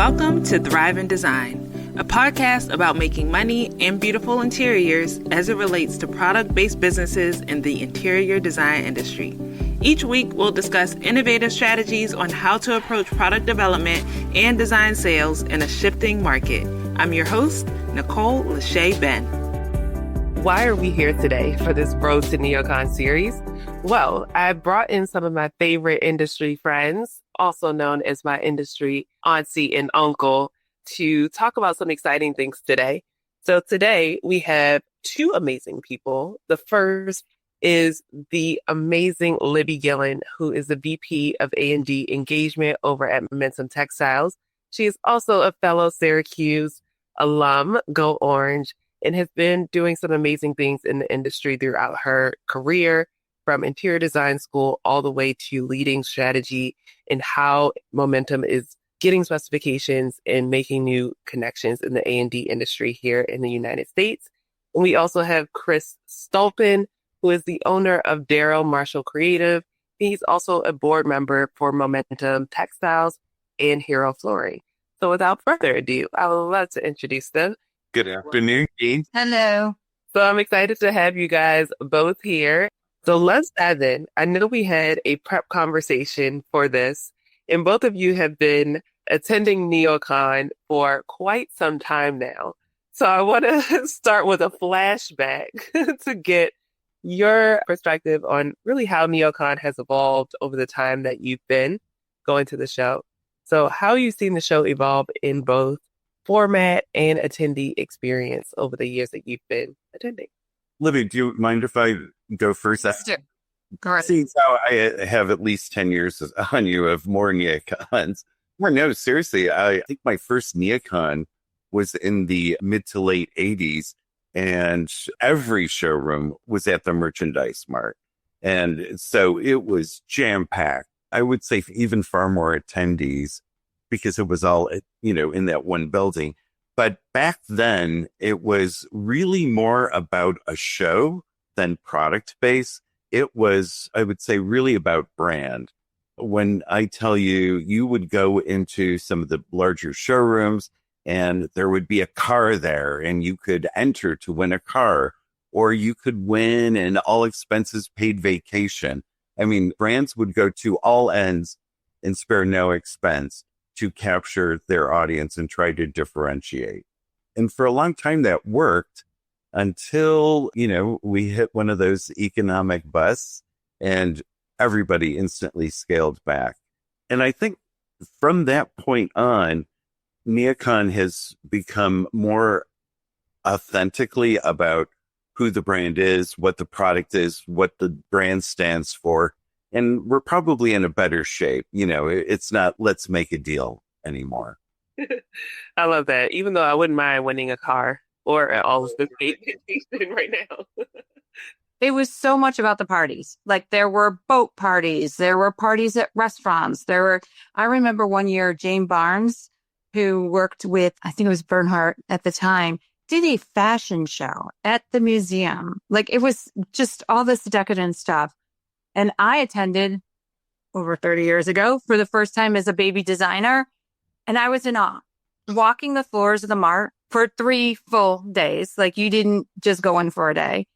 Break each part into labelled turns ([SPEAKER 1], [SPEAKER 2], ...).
[SPEAKER 1] Welcome to Thrive in Design, a podcast about making money in beautiful interiors as it relates to product-based businesses in the interior design industry. Each week, we'll discuss innovative strategies on how to approach product development and design sales in a shifting market. I'm your host, Nicole Lachey Ben.
[SPEAKER 2] Why are we here today for this Road to NeoCon series? Well, I brought in some of my favorite industry friends, also known as my industry auntie and uncle, to talk about some exciting things today. So today we have two amazing people. The first is the amazing Libby Gillen, who is the VP of A&D engagement over at Momentum Textiles. She is also a fellow Syracuse alum, Go Orange, and has been doing some amazing things in the industry throughout her career, from interior design school all the way to leading strategy and how Momentum is getting specifications and making new connections in the A&D industry here in the United States. And we also have Chris Stulpin, who is the owner of Darryl Marshall Creative. He's also a board member for Momentum Textiles and Hero Flooring. So without further ado, I would love to introduce them.
[SPEAKER 3] Good afternoon, Dean.
[SPEAKER 4] Hello.
[SPEAKER 2] So I'm excited to have you guys both here. So let's dive in. I know we had a prep conversation for this, and both of you have been attending NeoCon for quite some time now. So I want to start with a flashback to get your perspective on really how NeoCon has evolved over the time that you've been going to the show. So how have you seen the show evolve in both format and attendee experience over the years that you've been attending?
[SPEAKER 3] Libby, do you mind if I go first?
[SPEAKER 4] Go ahead.
[SPEAKER 3] See, how I have at least 10 years on you of more NeoCons. No, seriously, I think my first NeoCon was in the mid to late 80s, and every showroom was at the merchandise mart. And so it was jam-packed. I would say even far more attendees because it was all, in that one building. But back then, it was really more about a show than product base. It was, I would say, really about brand. When I tell you, you would go into some of the larger showrooms and there would be a car there and you could enter to win a car, or you could win an all expenses paid vacation. I mean, brands would go to all ends and spare no expense to capture their audience and try to differentiate. And for a long time that worked until, we hit one of those economic busts and everybody instantly scaled back. And I think from that point on, NeoCon has become more authentically about who the brand is, what the product is, what the brand stands for. And we're probably in a better shape. It's not, let's make a deal anymore.
[SPEAKER 2] I love that. Even though I wouldn't mind winning a car or all of the vacation right now.
[SPEAKER 4] It was so much about the parties. Like there were boat parties, there were parties at restaurants. I remember one year, Jane Barnes, who worked with, I think it was Bernhardt at the time, did a fashion show at the museum. Like it was just all this decadent stuff. And I attended over 30 years ago for the first time as a baby designer. And I was in awe. Walking the floors of the mart for 3 full days, like you didn't just go in for a day,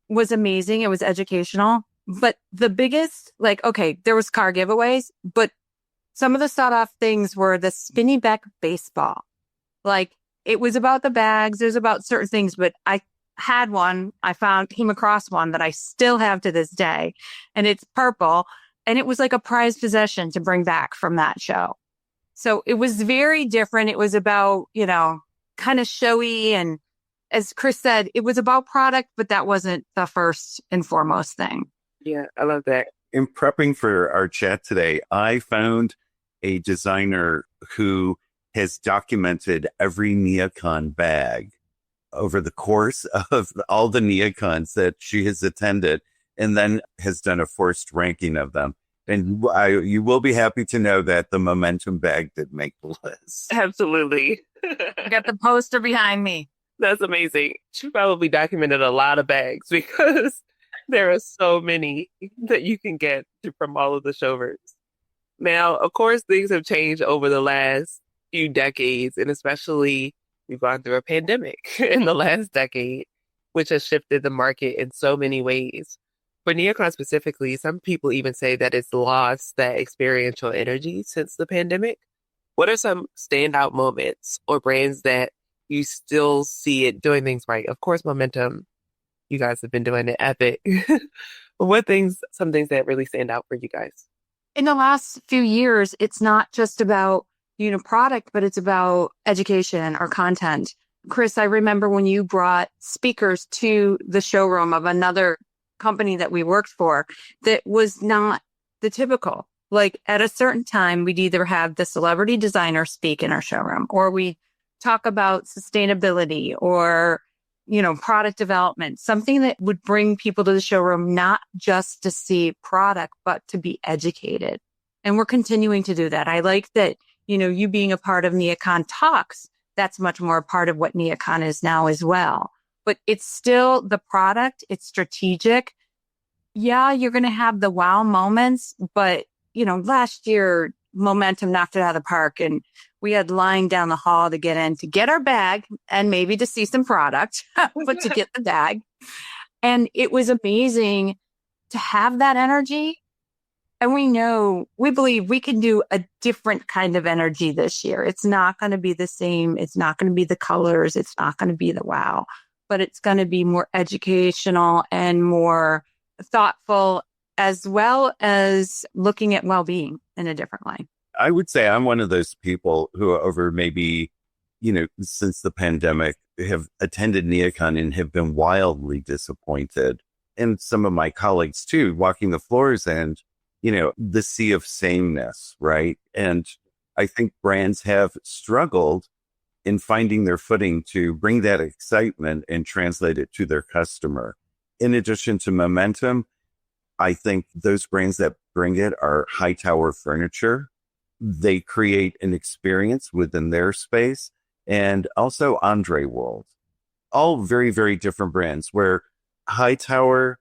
[SPEAKER 4] was amazing. It was educational. But the biggest, there was car giveaways, but some of the sought off things were the spinny back baseball. Like it was about the bags. It was about certain things, but I had one. Came across one that I still have to this day, and it's purple. And it was like a prized possession to bring back from that show. So it was very different. It was about, kind of showy. And as Chris said, it was about product, but that wasn't the first and foremost thing.
[SPEAKER 2] Yeah, I love that.
[SPEAKER 3] In prepping for our chat today, I found a designer who has documented every NeoCon bag over the course of all the NeoCons that she has attended, and then has done a forced ranking of them. And you will be happy to know that the Momentum bag did make the list.
[SPEAKER 2] Absolutely.
[SPEAKER 4] I got the poster behind me.
[SPEAKER 2] That's amazing. She probably documented a lot of bags because there are so many that you can get from all of the showrooms. Now, of course, things have changed over the last few decades, and especially we've gone through a pandemic in the last decade, which has shifted the market in so many ways. For NeoCon specifically, some people even say that it's lost that experiential energy since the pandemic. What are some standout moments or brands that you still see it doing things right? Of course, Momentum, you guys have been doing it epic. Some things that really stand out for you guys?
[SPEAKER 4] In the last few years, it's not just about, product, but it's about education or content. Chris, I remember when you brought speakers to the showroom of another company that we worked for that was not the typical. Like at a certain time, we'd either have the celebrity designer speak in our showroom, or we talk about sustainability or, product development, something that would bring people to the showroom, not just to see product, but to be educated. And we're continuing to do that. I like that, you being a part of NeoCon Talks, that's much more a part of what NeoCon is now as well. But it's still the product. It's strategic. Yeah, you're going to have the wow moments, but last year, Momentum knocked it out of the park, and we had line down the hall to get in to get our bag and maybe to see some product, but to get the bag. And it was amazing to have that energy. And we believe we can do a different kind of energy this year. It's not going to be the same. It's not going to be the colors. It's not going to be the wow, but it's going to be more educational and more thoughtful, as well as looking at well-being in a different light.
[SPEAKER 3] I would say I'm one of those people who over maybe, since the pandemic have attended NeoCon and have been wildly disappointed. And some of my colleagues too, walking the floors and, the sea of sameness, right? And I think brands have struggled in finding their footing to bring that excitement and translate it to their customer. In addition to Momentum, I think those brands that bring it are Hightower Furniture. They create an experience within their space, and also Andre World. All very, very different brands where Hightower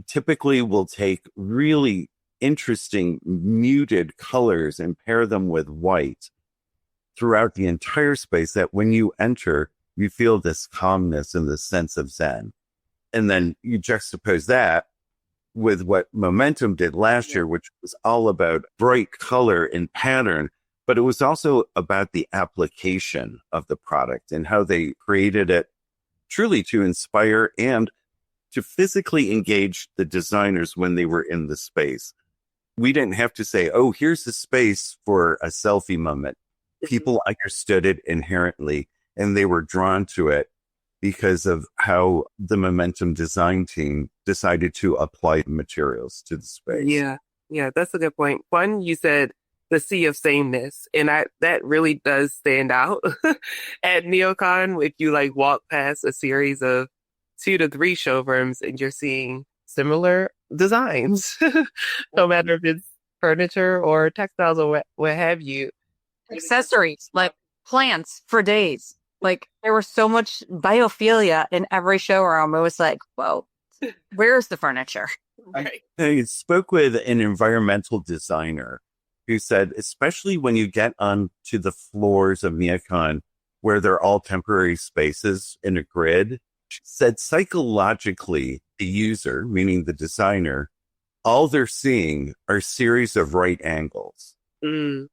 [SPEAKER 3] typically will take really interesting muted colors and pair them with white throughout the entire space, that when you enter, you feel this calmness and this sense of Zen. And then you juxtapose that with what Momentum did last year, which was all about bright color and pattern, but it was also about the application of the product and how they created it truly to inspire and to physically engage the designers when they were in the space. We didn't have to say, oh, here's the space for a selfie moment. People understood it inherently, and they were drawn to it because of how the Momentum design team decided to apply materials to the space.
[SPEAKER 2] Yeah, that's a good point. One, you said the sea of sameness, and that really does stand out at NeoCon. If you walk past a series of 2 to 3 showrooms and you're seeing similar designs, no matter if it's furniture or textiles or what have you.
[SPEAKER 4] Accessories like plants for days. There was so much biophilia in every showroom. It was like, whoa, where's the furniture?
[SPEAKER 2] Right.
[SPEAKER 3] I spoke with an environmental designer who said, especially when you get onto the floors of NeoCon, where they're all temporary spaces in a grid, she said psychologically, the user, meaning the designer, all they're seeing are a series of right angles.
[SPEAKER 2] Mm.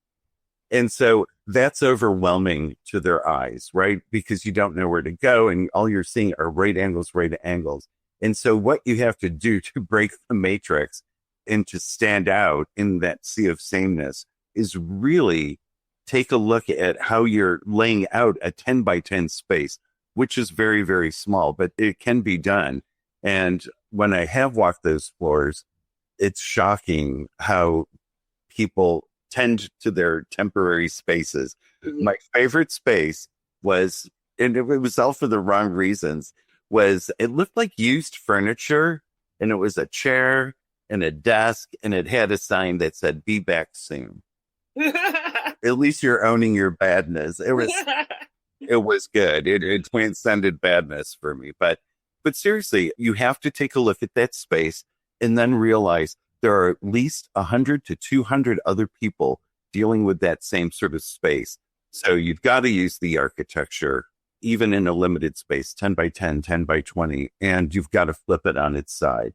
[SPEAKER 3] And so that's overwhelming to their eyes, right? Because you don't know where to go and all you're seeing are right angles. And so what you have to do to break the matrix and to stand out in that sea of sameness is really take a look at how you're laying out a 10 by 10 space, which is very, very small, but it can be done. And when I have walked those floors, it's shocking how people tend to their temporary spaces. Mm-hmm. My favorite space was, and it was all for the wrong reasons, was it looked like used furniture, and it was a chair and a desk, and it had a sign that said, "Be back soon." At least you're owning your badness. It was good. It transcended badness for me. But seriously, you have to take a look at that space and then realize there are at least 100 to 200 other people dealing with that same sort of space. So you've got to use the architecture, even in a limited space, 10 by 10, 10 by 20, and you've got to flip it on its side.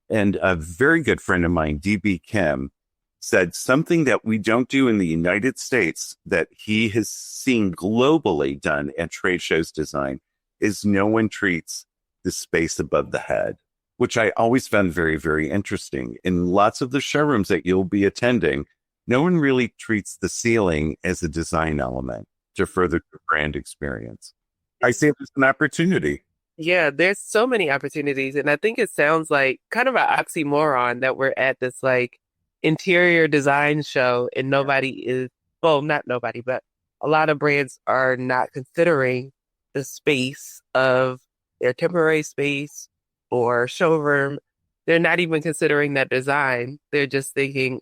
[SPEAKER 3] And a very good friend of mine, DB Kim, said something that we don't do in the United States that he has seen globally done at trade shows design is no one treats the space above the head, which I always found very, very interesting. In lots of the showrooms that you'll be attending, no one really treats the ceiling as a design element to further the brand experience. I see it as an opportunity.
[SPEAKER 2] Yeah, there's so many opportunities. And I think it sounds like kind of an oxymoron that we're at this like interior design show and nobody is, well, not nobody, but a lot of brands are not considering the space of their temporary space or showroom. They're not even considering that design. They're just thinking,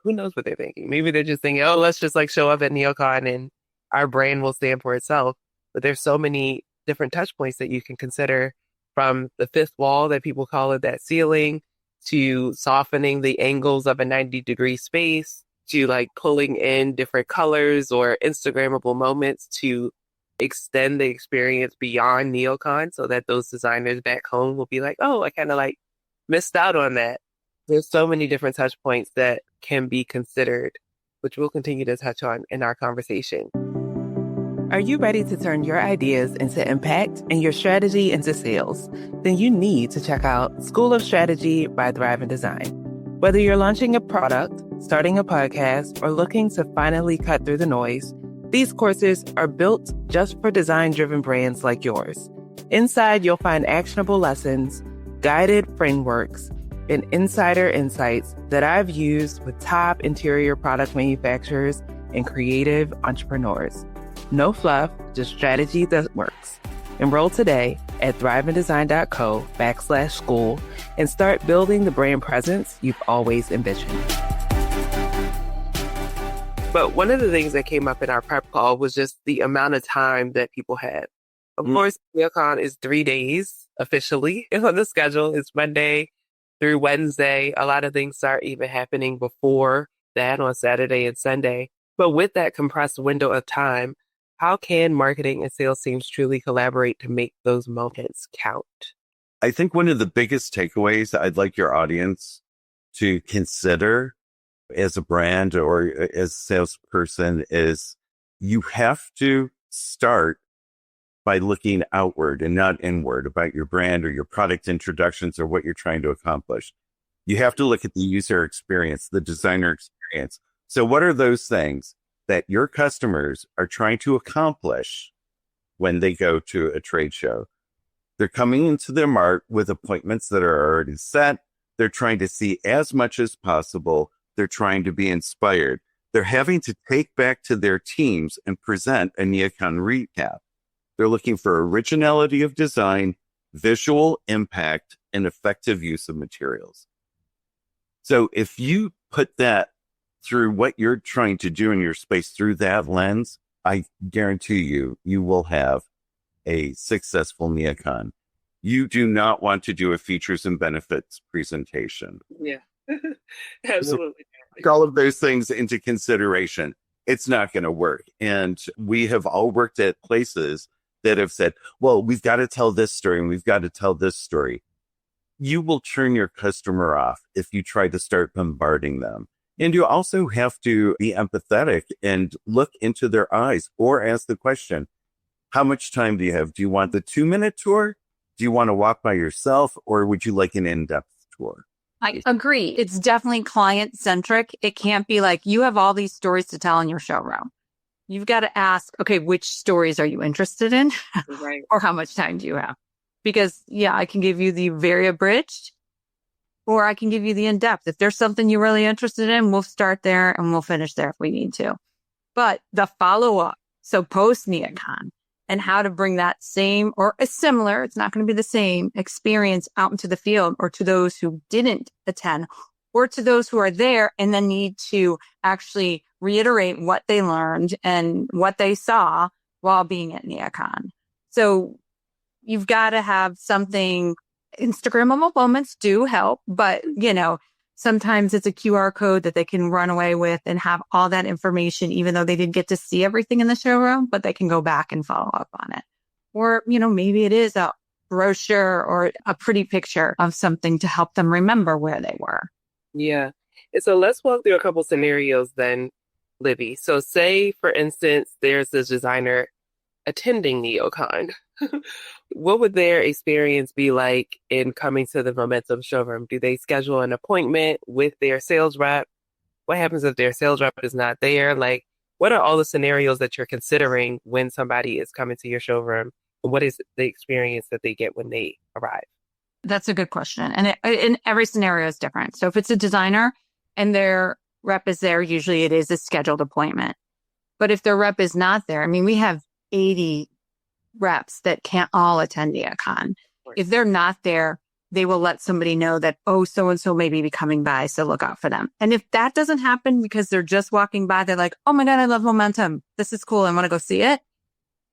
[SPEAKER 2] who knows what they're thinking? Maybe they're just thinking, oh, let's just like show up at NeoCon and our brand will stand for itself. But there's so many different touch points that you can consider, from the fifth wall that people call it, that ceiling, to softening the angles of a 90-degree space, to like pulling in different colors or Instagrammable moments to extend the experience beyond NeoCon so that those designers back home will be like, oh, I kind of like missed out on that. There's so many different touch points that can be considered, which we'll continue to touch on in our conversation. Are you ready to turn your ideas into impact and your strategy into sales? Then you need to check out School of Strategy by Thrive in Design. Whether you're launching a product, starting a podcast, or looking to finally cut through the noise, these courses are built just for design-driven brands like yours. Inside, you'll find actionable lessons, guided frameworks, and insider insights that I've used with top interior product manufacturers and creative entrepreneurs. No fluff, just strategy that works. Enroll today at thriveindesign.co/school and start building the brand presence you've always envisioned. But one of the things that came up in our prep call was just the amount of time that people had. Of course, NeoCon is 3 days officially on the schedule. It's Monday through Wednesday. A lot of things start even happening before that on Saturday and Sunday. But with that compressed window of time, how can marketing and sales teams truly collaborate to make those moments count?
[SPEAKER 3] I think one of the biggest takeaways I'd like your audience to consider as a brand or as a salesperson is you have to start by looking outward and not inward about your brand or your product introductions or what you're trying to accomplish. You have to look at the user experience, the designer experience. So what are those things that your customers are trying to accomplish when they go to a trade show? They're coming into their mart with appointments that are already set. They're trying to see as much as possible. They're trying to be inspired. They're having to take back to their teams and present a NeoCon recap. They're looking for originality of design, visual impact, and effective use of materials. So if you put that through what you're trying to do in your space through that lens, I guarantee you, you will have a successful NeoCon. You do not want to do a features and benefits presentation.
[SPEAKER 2] Yeah, absolutely.
[SPEAKER 3] Take all of those things into consideration. It's not going to work. And we have all worked at places that have said, well, we've got to tell this story and we've got to tell this story. You will turn your customer off if you try to start bombarding them. And you also have to be empathetic and look into their eyes or ask the question, how much time do you have? Do you want the 2-minute tour? Do you want to walk by yourself, or would you like an in-depth tour?
[SPEAKER 4] I agree. It's definitely client-centric. It can't be like, you have all these stories to tell in your showroom. You've got to ask, okay, which stories are you interested in?
[SPEAKER 2] Right.
[SPEAKER 4] Or how much time do you have? Because, yeah, I can give you the very abridged, or I can give you the in-depth. If there's something you're really interested in, we'll start there and we'll finish there if we need to. But the follow-up, so post-NeoCon, and how to bring that same or a similar, it's not going to be the same experience out into the field, or to those who didn't attend, or to those who are there and then need to actually reiterate what they learned and what they saw while being at NeoCon. So you've got to have something. Instagrammable moments do help, but, Sometimes it's a QR code that they can run away with and have all that information, even though they didn't get to see everything in the showroom, but they can go back and follow up on it. Or, maybe it is a brochure or a pretty picture of something to help them remember where they were.
[SPEAKER 2] Yeah. And so let's walk through a couple scenarios then, Libby. So say, for instance, there's this designer attending NeoCon. What would their experience be like in coming to the Momentum showroom? Do they schedule an appointment with their sales rep? What happens if their sales rep is not there? Like, what are all the scenarios that you're considering when somebody is coming to your showroom? What is the experience that they get when they arrive?
[SPEAKER 4] That's a good question. And every scenario is different. So if it's a designer and their rep is there, usually it is a scheduled appointment. But if their rep is not there, we have 80 reps that can't all attend NeoCon. If they're not there, they will let somebody know that, so-and-so may be coming by, so look out for them. And if that doesn't happen because they're just walking by, they're like, oh my God, I love Momentum. This is cool. I want to go see it.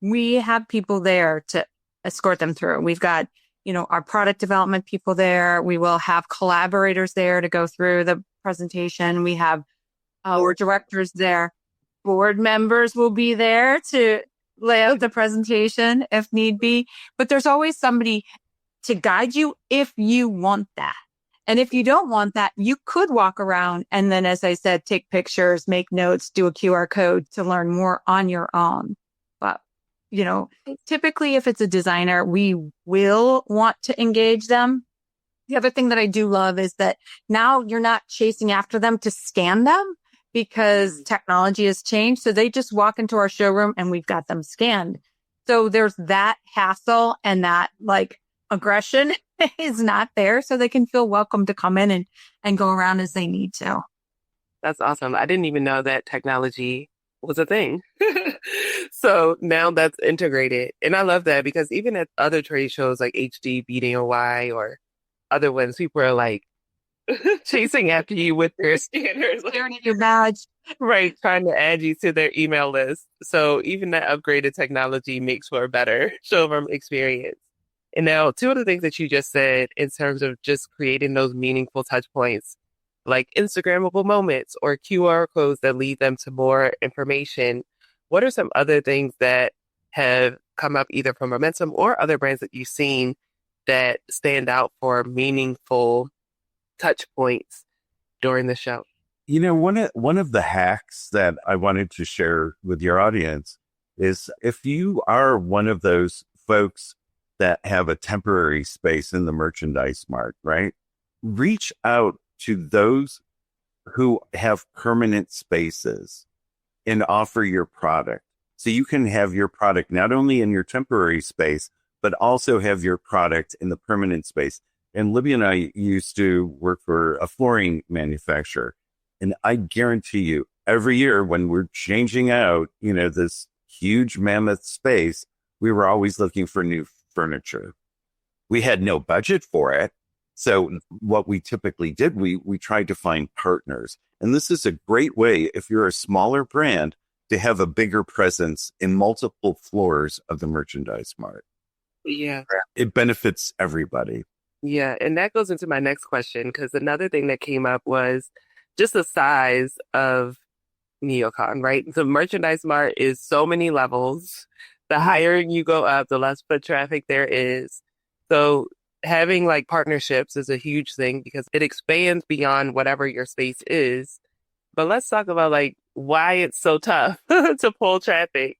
[SPEAKER 4] We have people there to escort them through. We've got, our product development people there. We will have collaborators there to go through the presentation. We have our directors there. Board members will be there to lay out the presentation if need be. But there's always somebody to guide you if you want that. And if you don't want that, you could walk around and then, as I said, take pictures, make notes, do a QR code to learn more on your own. But, typically if it's a designer, we will want to engage them. The other thing that I do love is that now you're not chasing after them to scan them because technology has changed. So they just walk into our showroom and we've got them scanned. So there's that hassle and that aggression is not there. So they can feel welcome to come in and go around as they need to.
[SPEAKER 2] That's awesome. I didn't even know that technology was a thing. So now that's integrated. And I love that because even at other trade shows like HD, BDNY, or other ones, people are chasing after you with their scanners.
[SPEAKER 4] Staring at your badge.
[SPEAKER 2] Right, trying to add you to their email list. So even that upgraded technology makes for a better showroom experience. And now, two of the things that you just said in terms of just creating those meaningful touch points, like Instagrammable moments or QR codes that lead them to more information. What are some other things that have come up either from Momentum or other brands that you've seen that stand out for meaningful touch points during the show?
[SPEAKER 3] One of the hacks that I wanted to share with your audience is if you are one of those folks that have a temporary space in the merchandise mart, right? Reach out to those who have permanent spaces and offer your product. So you can have your product not only in your temporary space, but also have your product in the permanent space. And Libby and I used to work for a flooring manufacturer. And I guarantee you, every year when we're changing out, this huge mammoth space, we were always looking for new furniture. We had no budget for it. So what we typically did, we tried to find partners. And this is a great way, if you're a smaller brand, to have a bigger presence in multiple floors of the merchandise mart.
[SPEAKER 2] Yeah.
[SPEAKER 3] It benefits everybody.
[SPEAKER 2] Yeah. And that goes into my next question, because another thing that came up was just the size of NeoCon, right? The merchandise mart is so many levels. The higher you go up, the less foot traffic there is. So having partnerships is a huge thing because it expands beyond whatever your space is. But let's talk about why it's so tough to pull traffic.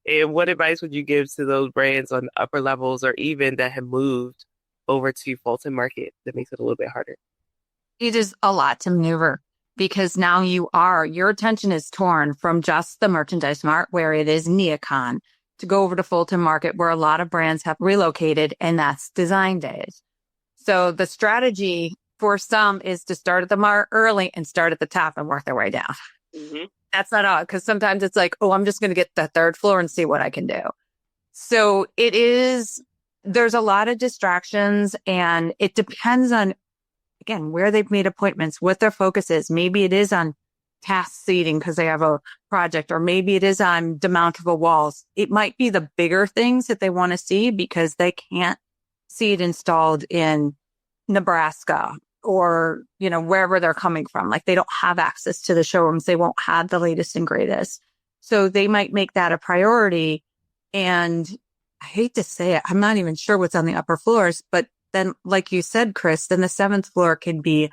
[SPEAKER 2] And what advice would you give to those brands on upper levels or even that have moved over to Fulton Market that makes it a little bit harder?
[SPEAKER 4] It is a lot to maneuver because now your attention is torn from just the merchandise mart where it is NeoCon to go over to Fulton Market where a lot of brands have relocated, and that's design days. So the strategy for some is to start at the mart early and start at the top and work their way down.
[SPEAKER 2] Mm-hmm.
[SPEAKER 4] That's not all, because sometimes it's I'm just going to get the third floor and see what I can do. So there's a lot of distractions, and it depends on, again, where they've made appointments, what their focus is. Maybe it is on task seating because they have a project, or maybe it is on demountable walls. It might be the bigger things that they want to see because they can't see it installed in Nebraska or, wherever they're coming from. Like they don't have access to the showrooms. They won't have the latest and greatest. So they might make that a priority. And I hate to say it, I'm not even sure what's on the upper floors, but then like you said, Chris, then the seventh floor can be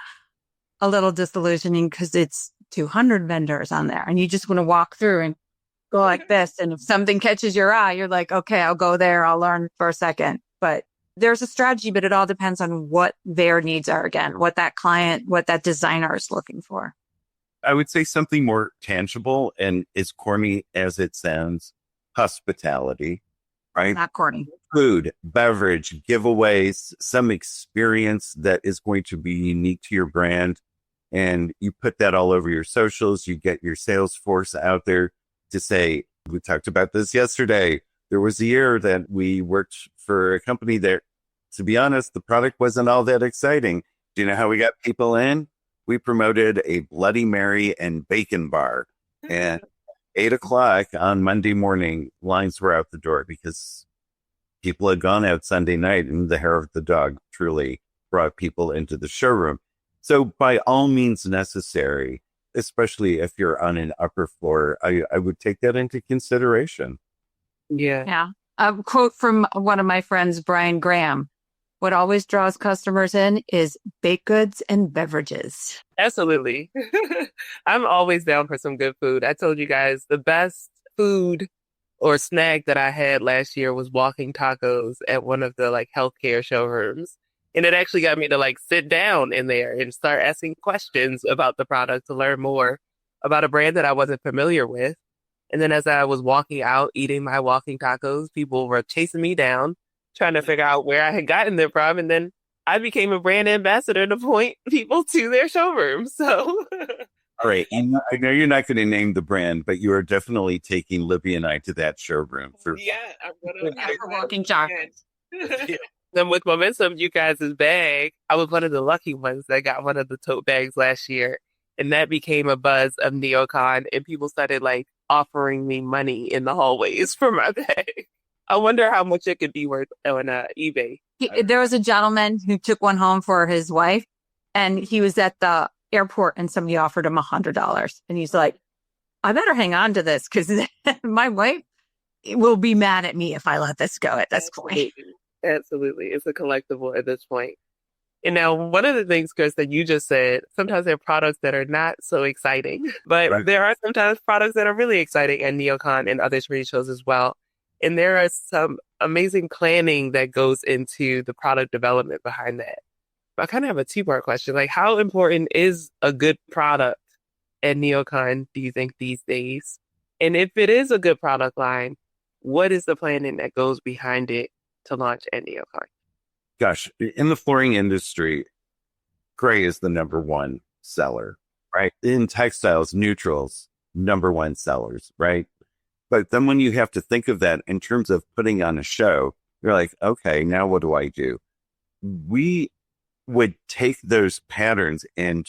[SPEAKER 4] a little disillusioning because it's 200 vendors on there and you just want to walk through and go like this. And if something catches your eye, you're like, okay, I'll go there. I'll learn for a second. But there's a strategy, but it all depends on what their needs are again, what that client, what that designer is looking for.
[SPEAKER 3] I would say something more tangible and as corny as it sounds, hospitality, right?
[SPEAKER 4] Not corny.
[SPEAKER 3] Food, beverage, giveaways, some experience that is going to be unique to your brand. And you put that all over your socials. You get your sales force out there to say, we talked about this yesterday. There was a year that we worked for a company that, to be honest, the product wasn't all that exciting. Do you know how we got people in? We promoted a Bloody Mary and bacon bar. And 8:00 on Monday morning, lines were out the door because people had gone out Sunday night and the hair of the dog truly brought people into the showroom. So by all means necessary, especially if you're on an upper floor, I would take that into consideration.
[SPEAKER 4] Yeah. A quote from one of my friends, Brian Graham. What always draws customers in is baked goods and beverages.
[SPEAKER 2] Absolutely. I'm always down for some good food. I told you guys the best food or snack that I had last year was walking tacos at one of the healthcare showrooms. And it actually got me to sit down in there and start asking questions about the product to learn more about a brand that I wasn't familiar with. And then as I was walking out, eating my walking tacos, people were chasing me down, trying to figure out where I had gotten them from. And then I became a brand ambassador to point people to their showroom. So,
[SPEAKER 3] all right. And I know you're not going to name the brand, but you are definitely taking Libby and I to that showroom.
[SPEAKER 2] I'm going to
[SPEAKER 4] for walking tacos.
[SPEAKER 2] Then with Momentum, you guys' bag, I was one of the lucky ones that got one of the tote bags last year. And that became a buzz of NeoCon. And people started offering me money in the hallways for my bag. I wonder how much it could be worth on eBay.
[SPEAKER 4] There was a gentleman who took one home for his wife, and he was at the airport, and somebody offered him $100. And he's like, I better hang on to this because my wife will be mad at me if I let this go at this point.
[SPEAKER 2] Absolutely. It's a collectible at this point. And now, one of the things, Chris, that you just said, sometimes there are products that are not so exciting, but right. There are sometimes products that are really exciting at NeoCon and other trade shows as well. And there is some amazing planning that goes into the product development behind that. But I kind of have a two-part question. How important is a good product at NeoCon, do you think, these days? And if it is a good product line, what is the planning that goes behind it to launch at NeoCon?
[SPEAKER 3] Gosh, in the flooring industry, gray is the number one seller, right? In textiles, neutrals, number one sellers, right? But then when you have to think of that in terms of putting on a show, you're like, okay, now what do I do? We would take those patterns and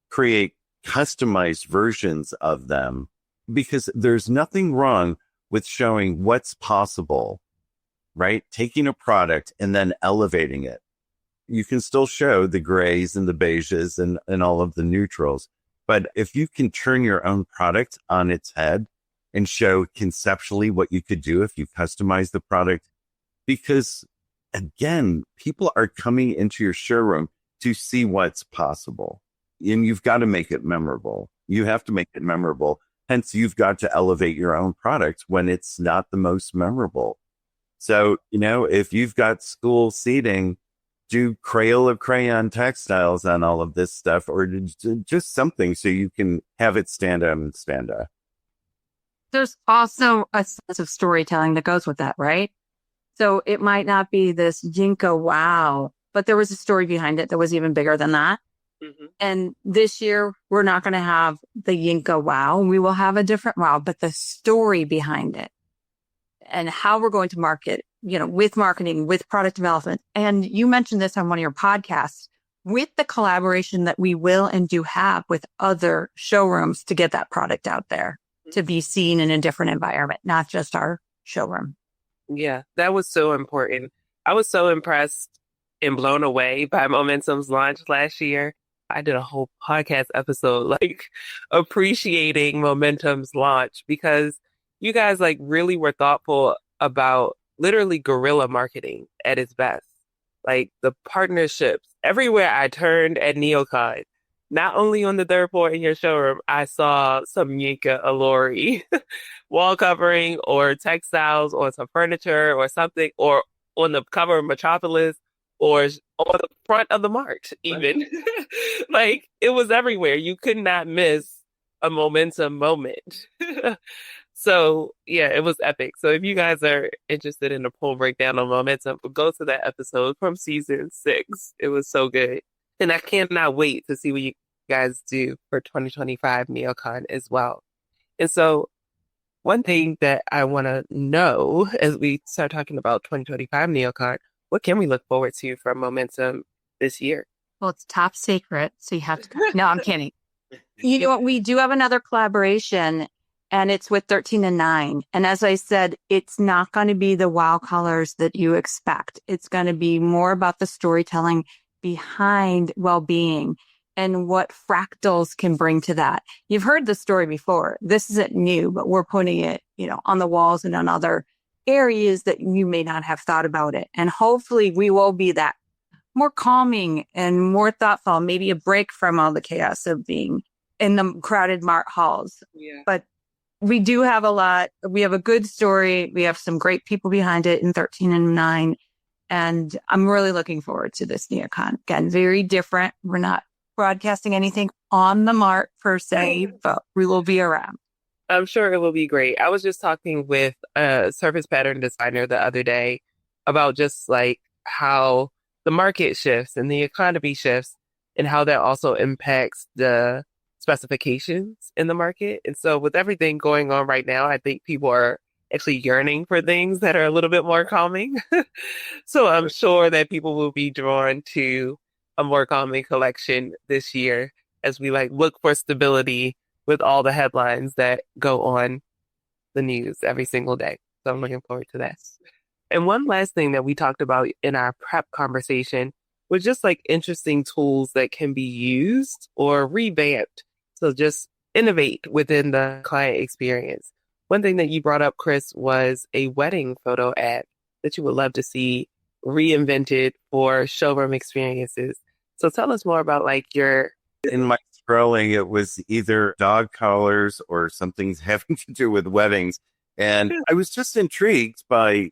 [SPEAKER 3] create customized versions of them because there's nothing wrong with showing what's possible, right? Taking a product and then elevating it. You can still show the grays and the beiges and all of the neutrals. But if you can turn your own product on its head and show conceptually what you could do if you customize the product, because again, people are coming into your showroom to see what's possible. And you've got to make it memorable. You have to make it memorable. Hence, you've got to elevate your own product when it's not the most memorable. So, if you've got school seating, do Crayola crayon textiles on all of this stuff, or just something so you can have it stand out and stand out.
[SPEAKER 4] There's also a sense of storytelling that goes with that, right? So it might not be this Jinko wow, but there was a story behind it that was even bigger than that. Mm-hmm. And this year, we're not going to have the Yinka wow. We will have a different wow, but the story behind it and how we're going to market, with marketing, with product development. And you mentioned this on one of your podcasts, with the collaboration that we will and do have with other showrooms to get that product out there to be seen in a different environment, not just our showroom.
[SPEAKER 2] Yeah, that was so important. I was so impressed and blown away by Momentum's launch last year. I did a whole podcast episode like appreciating Momentum's launch because you guys like really were thoughtful about literally guerrilla marketing at its best. Like the partnerships everywhere I turned at NeoCon, not only on the third floor in your showroom, I saw some Yinka Alori wall covering or textiles or some furniture or something, or on the cover of Metropolis or on the front of the March even. Like it was everywhere. You could not miss a Momentum moment. So yeah, it was epic. So if you guys are interested in a full breakdown on Momentum, go to that episode from season 6. It was so good. And I cannot wait to see what you guys do for 2025 NeoCon as well. And so one thing that I want to know as we start talking about 2025 NeoCon, what can we look forward to from Momentum this year?
[SPEAKER 4] Well, it's top secret, so you have to come. No, I'm kidding. You know what? We do have another collaboration, and it's with 13 and 9. And as I said, it's not going to be the wow colors that you expect. It's going to be more about the storytelling behind well-being and what fractals can bring to that. You've heard the story before. This isn't new, but we're putting it, on the walls and on other areas that you may not have thought about it. And hopefully we will be that more calming and more thoughtful, maybe a break from all the chaos of being in the crowded mart halls.
[SPEAKER 2] Yeah.
[SPEAKER 4] But we do have a lot. We have a good story. We have some great people behind it in 13 and 9. And I'm really looking forward to this NeoCon. Again, very different. We're not broadcasting anything on the mart per se, but we will be around.
[SPEAKER 2] I'm sure it will be great. I was just talking with a surface pattern designer the other day about just like how the market shifts and the economy shifts and how that also impacts the specifications in the market. And so with everything going on right now, I think people are actually yearning for things that are a little bit more calming. So I'm sure that people will be drawn to a more calming collection this year as we like look for stability with all the headlines that go on the news every single day. So I'm looking forward to that. And one last thing that we talked about in our prep conversation was just like interesting tools that can be used or revamped. So just innovate within the client experience. One thing that you brought up, Chris, was a wedding photo app that you would love to see reinvented for showroom experiences. So tell us more about like your...
[SPEAKER 3] In my scrolling, it was either dog collars or something having to do with weddings. And I was just intrigued by,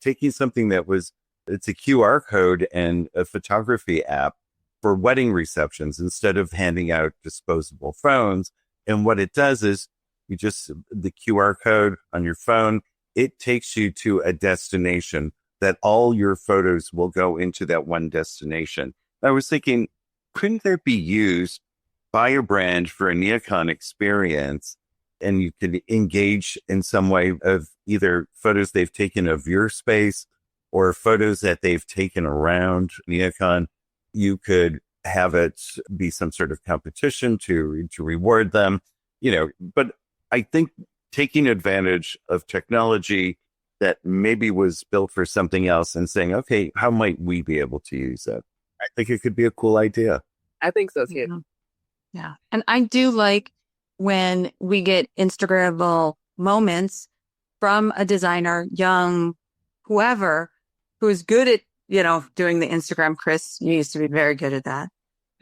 [SPEAKER 3] taking something it's a QR code and a photography app for wedding receptions instead of handing out disposable phones. And what it does is the QR code on your phone, it takes you to a destination that all your photos will go into that one destination. I was thinking, couldn't there be used by a brand for a NeoCon experience? And you could engage in some way of either photos they've taken of your space or photos that they've taken around NeoCon. You could have it be some sort of competition to reward them, but I think taking advantage of technology that maybe was built for something else and saying, okay, how might we be able to use that? I think it could be a cool idea.
[SPEAKER 2] I think so too.
[SPEAKER 4] Yeah. And I do like when we get Instagrammable moments from a designer, young, whoever, who's good at, doing the Instagram. Chris, you used to be very good at that.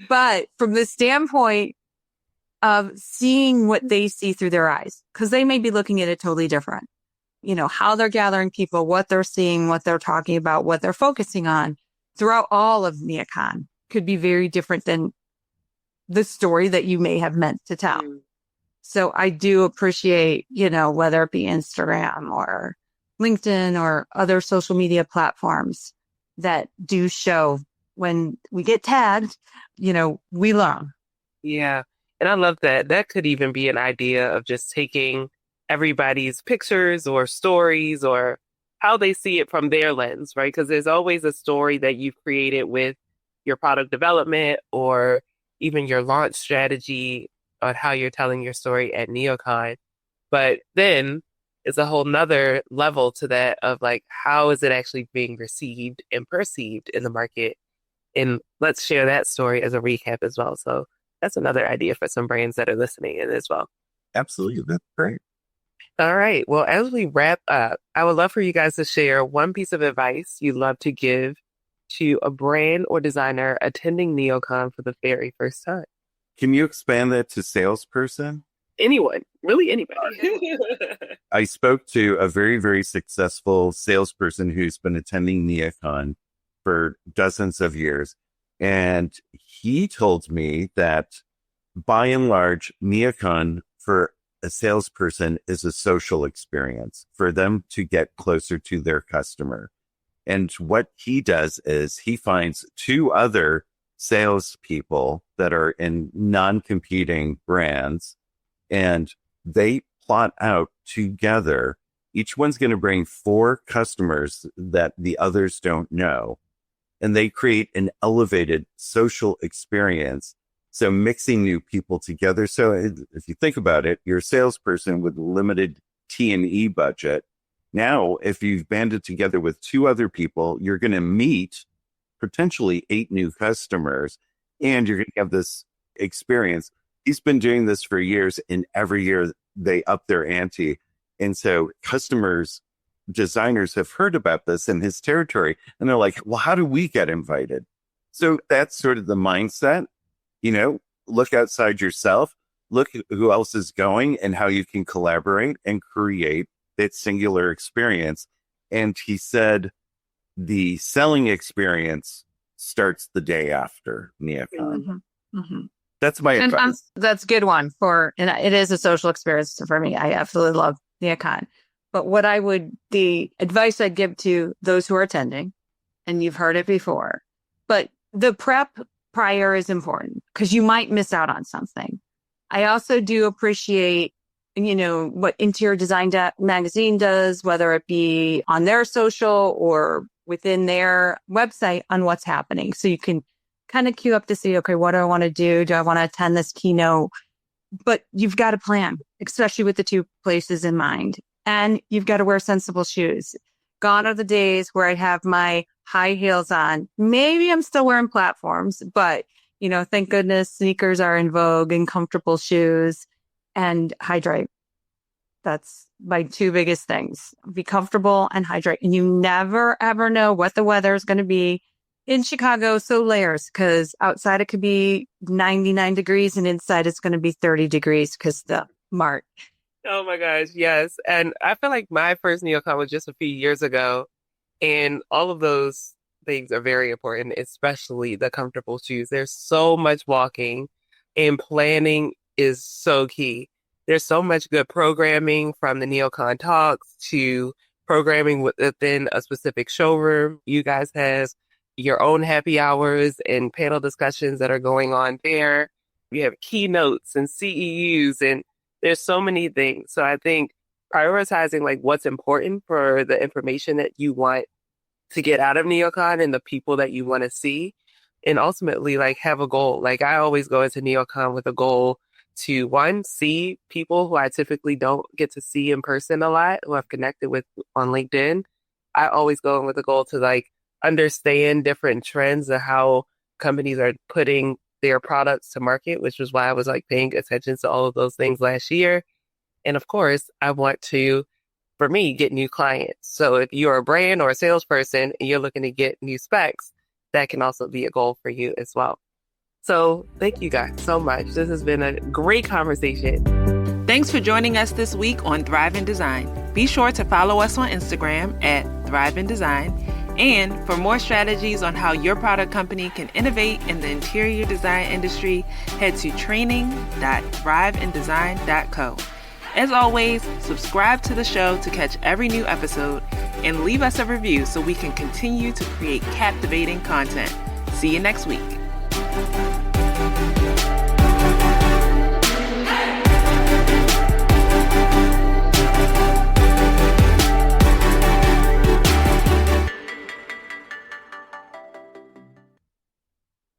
[SPEAKER 4] But from the standpoint of seeing what they see through their eyes, because they may be looking at it totally different. How they're gathering people, what they're seeing, what they're talking about, what they're focusing on throughout all of NeoCon could be very different than the story that you may have meant to tell. So I do appreciate, whether it be Instagram or LinkedIn or other social media platforms that do show when we get tagged, we learn.
[SPEAKER 2] Yeah. And I love that. That could even be an idea of just taking everybody's pictures or stories or how they see it from their lens, right? Because there's always a story that you've created with your product development or even your launch strategy on how you're telling your story at NeoCon. But then is a whole nother level to that of like, how is it actually being received and perceived in the market? And let's share that story as a recap as well. So that's another idea for some brands that are listening in as well.
[SPEAKER 3] Absolutely. That's great.
[SPEAKER 2] All right. Well, as we wrap up, I would love for you guys to share one piece of advice you'd love to give to a brand or designer attending NeoCon for the very first time.
[SPEAKER 3] Can you expand that to salesperson?
[SPEAKER 2] Anyone, really anybody.
[SPEAKER 3] I spoke to a very, very successful salesperson who's been attending NeoCon for dozens of years. And he told me that by and large, NeoCon for a salesperson is a social experience for them to get closer to their customer. And what he does is he finds two other salespeople that are in non-competing brands, and they plot out together. Each one's going to bring 4 customers that the others don't know, and they create an elevated social experience. So mixing new people together. So if you think about it, you're a salesperson with limited T&E budget. Now, if you've banded together with 2 other people, you're going to meet potentially 8 new customers, and you're going to have this experience. He's been doing this for years, and every year they up their ante. And so customers, designers have heard about this in his territory, and they're like, well, how do we get invited? So that's sort of the mindset. Look outside yourself, look at who else is going and how you can collaborate and create that singular experience. And he said the selling experience starts the day after NeoCon.
[SPEAKER 4] Mm-hmm. Mm-hmm.
[SPEAKER 3] That's my advice.
[SPEAKER 4] That's a good one and it is a social experience for me. I absolutely love NeoCon. But the advice I'd give to those who are attending, and you've heard it before, but the prep prior is important because you might miss out on something. I also do appreciate, what Interior Design Magazine does, whether it be on their social or within their website on what's happening. So you can kind of queue up to see, okay, what do I want to do? Do I want to attend this keynote? But you've got a plan, especially with the 2 places in mind. And you've got to wear sensible shoes. Gone are the days where I'd have my high heels on. Maybe I'm still wearing platforms, but, thank goodness sneakers are in vogue and comfortable shoes and hydrate. That's my 2 biggest things. Be comfortable and hydrate. And you never, ever know what the weather is going to be in Chicago. So layers, because outside it could be 99 degrees and inside it's going to be 30 degrees because the March.
[SPEAKER 2] Oh my gosh, yes. And I feel like my first NeoCon was just a few years ago. And all of those things are very important, especially the comfortable shoes. There's so much walking, and planning is so key. There's so much good programming, from the NeoCon talks to programming within a specific showroom. You guys have your own happy hours and panel discussions that are going on there. You have keynotes and CEUs, and there's so many things. So I think prioritizing like what's important for the information that you want to get out of NeoCon and the people that you want to see, and ultimately like have a goal. Like I always go into NeoCon with a goal to, one, see people who I typically don't get to see in person a lot, who I've connected with on LinkedIn. I always go in with a goal to like understand different trends of how companies are putting their products to market, which was why I was like paying attention to all of those things last year. And of course, I want to, for me, get new clients. So if you're a brand or a salesperson and you're looking to get new specs, that can also be a goal for you as well. So thank you guys so much. This has been a great conversation.
[SPEAKER 1] Thanks for joining us this week on Thrive in Design. Be sure to follow us on Instagram at Thrive in Design. And for more strategies on how your product company can innovate in the interior design industry, head to training.thriveindesign.co. As always, subscribe to the show to catch every new episode and leave us a review so we can continue to create captivating content. See you next week.